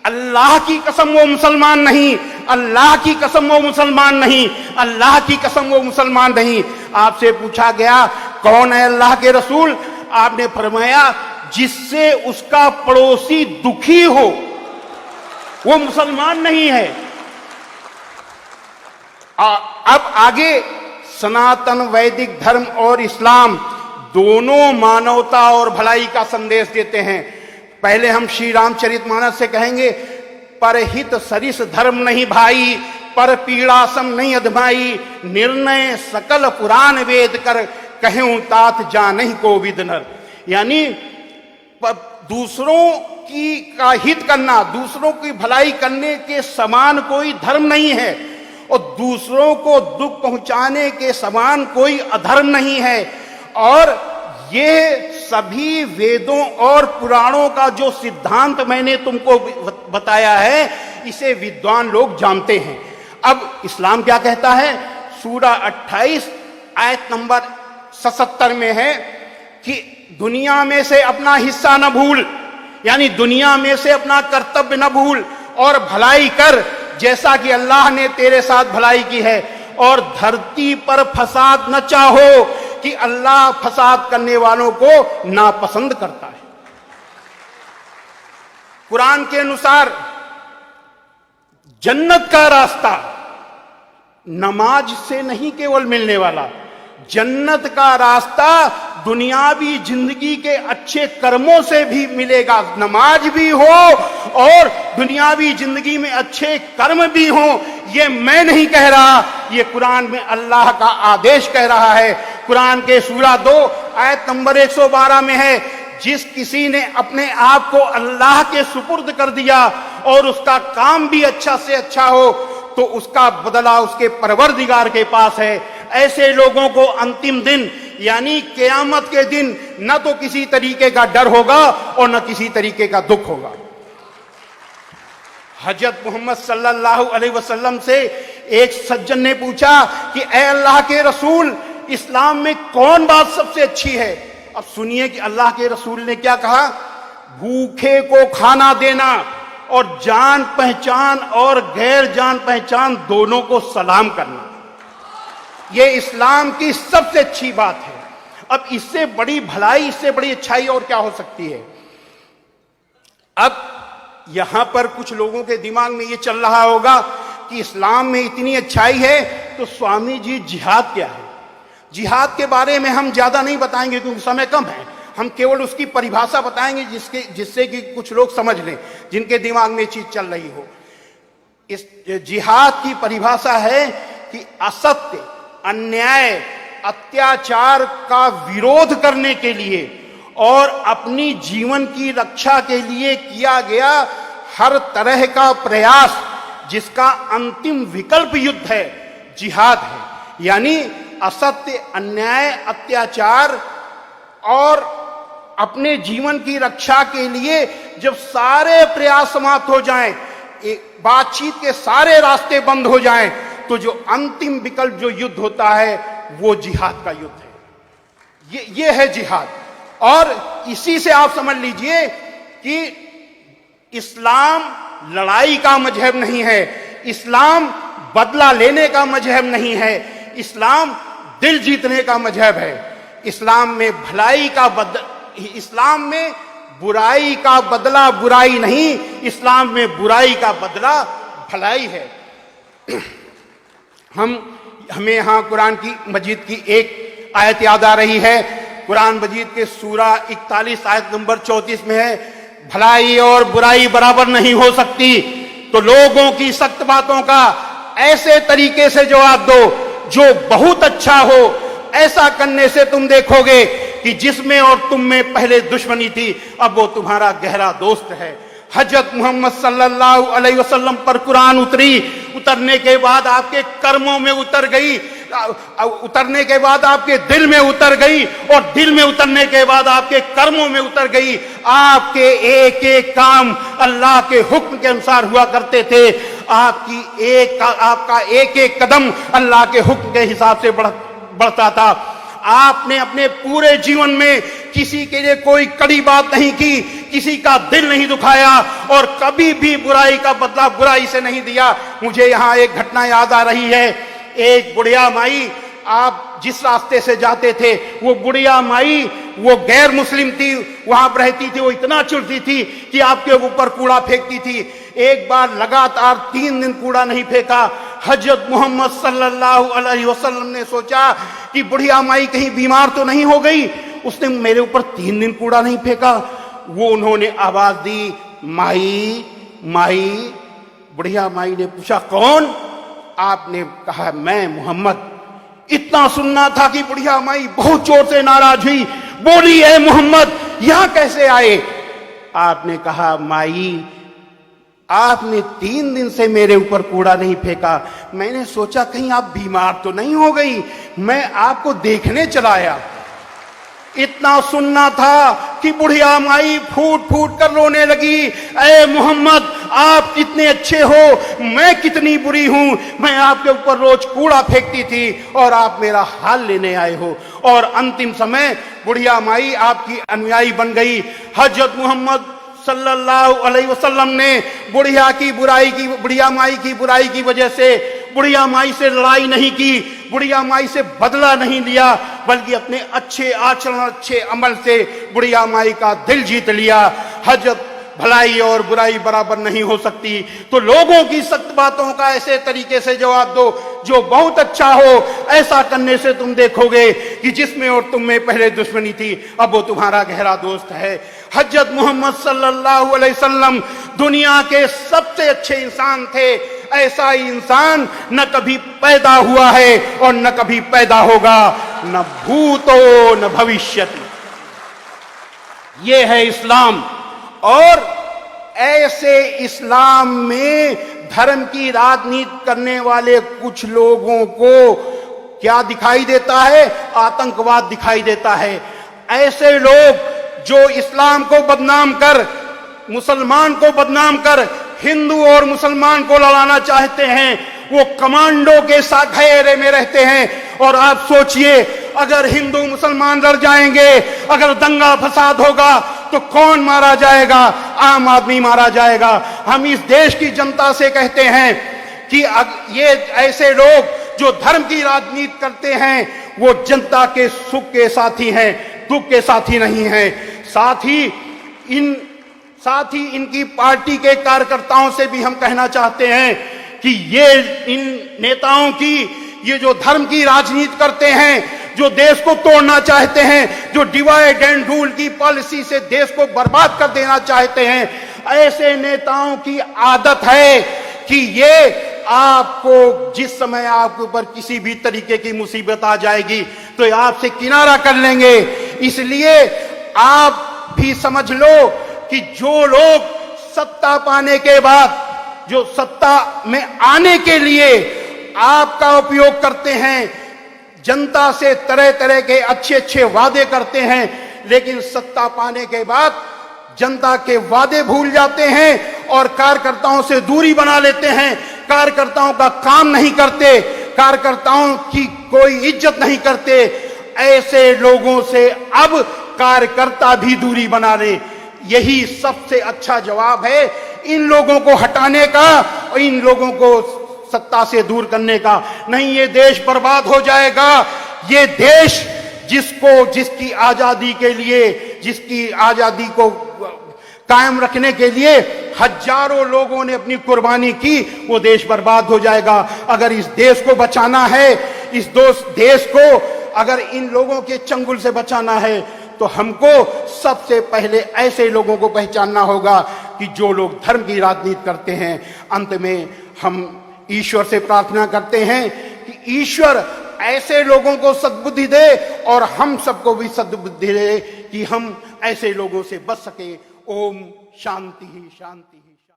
अल्लाह की कसम वो मुसलमान नहीं, अल्लाह की कसम वो मुसलमान नहीं, अल्लाह की कसम वो मुसलमान नहीं। आपसे पूछा गया कौन है अल्लाह के रसूल? आपने फरमाया जिससे उसका पड़ोसी दुखी हो वो मुसलमान नहीं है। अब आगे सनातन वैदिक धर्म और इस्लाम दोनों मानवता और भलाई का संदेश देते हैं। पहले हम श्री रामचरितमानस से कहेंगे, परहित सरिस धर्म नहीं भाई, पर पीड़ा सम नहीं अधमाई, निर्णय सकल पुराण वेद कर, कहूं तात जा नहीं को विद नर। यानी दूसरों की का हित करना, दूसरों की भलाई करने के समान कोई धर्म नहीं है, और दूसरों को दुख पहुंचाने के समान कोई अधर्म नहीं है। और ये सभी वेदों और पुराणों का जो सिद्धांत मैंने तुमको बताया है, इसे विद्वान लोग जानते हैं। अब इस्लाम क्या कहता है? सूरा 28 आयत नंबर 77 में है कि दुनिया में से अपना हिस्सा न भूल, यानी दुनिया में से अपना कर्तव्य न भूल, और भलाई कर जैसा कि अल्लाह ने तेरे साथ भलाई की है, और धरती पर फसाद न चाहो कि अल्लाह फसाद करने वालों को नापसंद करता है। कुरान के अनुसार जन्नत का रास्ता नमाज से नहीं केवल मिलने वाला, जन्नत का रास्ता दुनियावी जिंदगी के अच्छे कर्मों से भी मिलेगा। नमाज भी हो और दुनियावी जिंदगी में अच्छे कर्म भी हो, ये मैं नहीं कह रहा, ये कुरान में अल्लाह का आदेश कह रहा है। कुरान के सूरा 2 आयत नंबर 112 में है, जिस किसी ने अपने आप को अल्लाह के सुपुर्द कर दिया और उसका काम भी अच्छा से अच्छा हो, तो उसका बदला उसके परवरदिगार के पास है। ऐसे लोगों को अंतिम दिन यानी क़यामत के दिन न तो किसी तरीके का डर होगा और न किसी तरीके का दुख होगा। हजरत मोहम्मद सल्लल्लाहु अलैहि वसल्लम से एक सज्जन ने पूछा कि ए अल्लाह के रसूल, इस्लाम में कौन बात सबसे अच्छी है? अब सुनिए कि अल्लाह के रसूल ने क्या कहा। भूखे को खाना देना और जान पहचान और गैर जान पहचान दोनों को सलाम करना, ये इस्लाम की सबसे अच्छी बात है। अब इससे बड़ी भलाई, इससे बड़ी अच्छाई और क्या हो सकती है? अब यहां पर कुछ लोगों के दिमाग में ये चल रहा होगा कि इस्लाम में इतनी अच्छाई है तो स्वामी जी जिहाद क्या है? जिहाद के बारे में हम ज्यादा नहीं बताएंगे क्योंकि समय कम है। हम केवल उसकी परिभाषा बताएंगे जिससे कि कुछ लोग समझ लें, जिनके दिमाग में चीज चल रही हो। इस जिहाद की परिभाषा है कि असत्य, अन्याय, अत्याचार का विरोध करने के लिए और अपनी जीवन की रक्षा के लिए किया गया हर तरह का प्रयास, जिसका अंतिम विकल्प युद्ध है, जिहाद है। यानी असत्य, अन्याय, अत्याचार और अपने जीवन की रक्षा के लिए जब सारे प्रयास समाप्त हो जाएं, बातचीत के सारे रास्ते बंद हो जाएं, तो जो अंतिम विकल्प जो युद्ध होता है वो जिहाद का युद्ध है। ये है जिहाद। और इसी से आप समझ लीजिए कि इस्लाम लड़ाई का मजहब नहीं है, इस्लाम बदला लेने का मजहब नहीं है, इस्लाम दिल जीतने का मजहब है। इस्लाम में भलाई का इस्लाम में बुराई का बदला बुराई नहीं, इस्लाम में बुराई का बदला भलाई है। हमें यहां कुरान की मजीद की एक आयत याद आ रही है। कुरान मजीद के सूरा 41 आयत नंबर 34 में है, भलाई और बुराई बराबर नहीं हो सकती, तो लोगों की सख्त बातों का ऐसे तरीके से जवाब दो जो बहुत अच्छा हो। ऐसा करने से तुम देखोगे कि जिसमें और तुम में पहले दुश्मनी थी, अब वो तुम्हारा गहरा दोस्त है। हजरत मोहम्मद सल्लल्लाहु अलैहि वसल्लम पर कुरान उतरने के बाद आपके कर्मों में उतर गई, उतरने के बाद आपके दिल में उतर गई, और दिल में उतरने के बाद आपके कर्मों में उतर गई। आपके एक एक काम अल्लाह के हुक्म के अनुसार हुआ करते थे। आपका एक एक कदम अल्लाह के हुक्म के हिसाब से बढ़ता था। आपने अपने पूरे जीवन में किसी के लिए कोई कड़ी बात नहीं की, किसी का दिल नहीं दुखाया और कभी भी बुराई का बदला बुराई से नहीं दिया। मुझे यहाँ एक घटना याद आ रही है। एक बुढ़िया माई, आप जिस रास्ते से जाते थे, वो बुढ़िया माई वो गैर मुस्लिम थी, वहां पर रहती थी। वो इतना चिढ़ती थी कि आपके ऊपर कूड़ा फेंकती थी। एक बार लगातार 3 दिन कूड़ा नहीं फेंका। हजरत मोहम्मद सल्लल्लाहु अलैहि वसल्लम ने सोचा कि बुढ़िया माई कहीं बीमार तो नहीं हो गई, उसने मेरे ऊपर 3 दिन कूड़ा नहीं फेंका। वो उन्होंने आवाज दी, माई माई। बुढ़िया माई ने पूछा, कौन? आपने कहा, मैं मोहम्मद। इतना सुनना था कि बुढ़िया माई बहुत जोर से नाराज हुई, बोली, है मोहम्मद यहां कैसे आए? आपने कहा, माई आपने 3 दिन से मेरे ऊपर कूड़ा नहीं फेंका, मैंने सोचा कहीं आप बीमार तो नहीं हो गई, मैं आपको देखने चला आया। इतना सुनना था कि बुढ़िया माई फूट फूट कर रोने लगी, ऐ मोहम्मद आप कितने अच्छे हो, मैं कितनी बुरी हूं, मैं आपके ऊपर रोज कूड़ा फेंकती थी और आप मेरा हाल लेने आए हो। और अंतिम समय बुढ़िया माई आपकी अनुयायी बन गई। हजरत मोहम्मद सल्लल्लाहु अलैहि वसल्लम ने बुढ़िया माई की बुराई की वजह से बुढ़िया माई से लड़ाई नहीं की, बुढ़िया माई से बदला नहीं लिया, बल्कि अपने अच्छे आचरण, अच्छे अमल से बुढ़िया माई का दिल जीत लिया। हजरत भलाई और बुराई बराबर नहीं हो सकती, तो लोगों की सख्त बातों का ऐसे तरीके से जवाब दो जो बहुत अच्छा हो। ऐसा करने से तुम देखोगे कि जिसमें और तुम में पहले दुश्मनी थी, अब वो तुम्हारा गहरा दोस्त है। हजरत मोहम्मद सल्लल्लाहु अलैहि वसल्लम दुनिया के सबसे अच्छे इंसान थे। ऐसा ही इंसान न कभी पैदा हुआ है और न कभी पैदा होगा, न भूतो न भविष्यति। ये है इस्लाम। और ऐसे इस्लाम में धर्म की राजनीति करने वाले कुछ लोगों को क्या दिखाई देता है? आतंकवाद दिखाई देता है। ऐसे लोग जो इस्लाम को बदनाम कर, मुसलमान को बदनाम कर, हिंदू और मुसलमान को लड़ाना चाहते हैं, वो कमांडो के साथ घेरे में रहते हैं। और आप सोचिए, अगर हिंदू मुसलमान लड़ जाएंगे, अगर दंगा फसाद होगा तो कौन मारा जाएगा? आम आदमी मारा जाएगा। हम इस देश की जनता से कहते हैं कि ये ऐसे लोग जो धर्म की राजनीति करते हैं, वो जनता के सुख के साथी हैं, दुख के साथी नहीं हैं। साथ ही इनकी पार्टी के कार्यकर्ताओं से भी हम कहना चाहते हैं कि ये इन नेताओं की ये जो धर्म की राजनीति करते हैं, जो देश को तोड़ना चाहते हैं, जो डिवाइड एंड रूल की पॉलिसी से देश को बर्बाद कर देना चाहते हैं, ऐसे नेताओं की आदत है कि ये आपको जिस समय आपके ऊपर किसी भी तरीके की मुसीबत आ जाएगी तो आपसे किनारा कर लेंगे। इसलिए आप भी समझ लो कि जो लोग सत्ता पाने के बाद, जो सत्ता में आने के लिए आपका उपयोग करते हैं, जनता से तरह तरह के अच्छे अच्छे वादे करते हैं, लेकिन सत्ता पाने के बाद जनता के वादे भूल जाते हैं और कार्यकर्ताओं से दूरी बना लेते हैं, कार्यकर्ताओं का काम नहीं करते, कार्यकर्ताओं की कोई इज्जत नहीं करते। ऐसे लोगों से अब कार्यकर्ता भी दूरी बना ले। यही सबसे अच्छा जवाब है इन लोगों को हटाने का और इन लोगों को सत्ता से दूर करने का। नहीं, ये देश बर्बाद हो जाएगा। ये देश जिसकी आजादी के लिए, जिसकी आजादी को कायम रखने के लिए हजारों लोगों ने अपनी कुर्बानी की, वो देश बर्बाद हो जाएगा। अगर इस देश को बचाना है, इस देश को अगर इन लोगों के चंगुल से बचाना है, तो हमको सबसे पहले ऐसे लोगों को पहचानना होगा कि जो लोग धर्म की राजनीति करते हैं। अंत में हम ईश्वर से प्रार्थना करते हैं कि ईश्वर ऐसे लोगों को सद्बुद्धि दे और हम सबको भी सद्बुद्धि दे कि हम ऐसे लोगों से बच सके। ओम शांति ही शांति ही।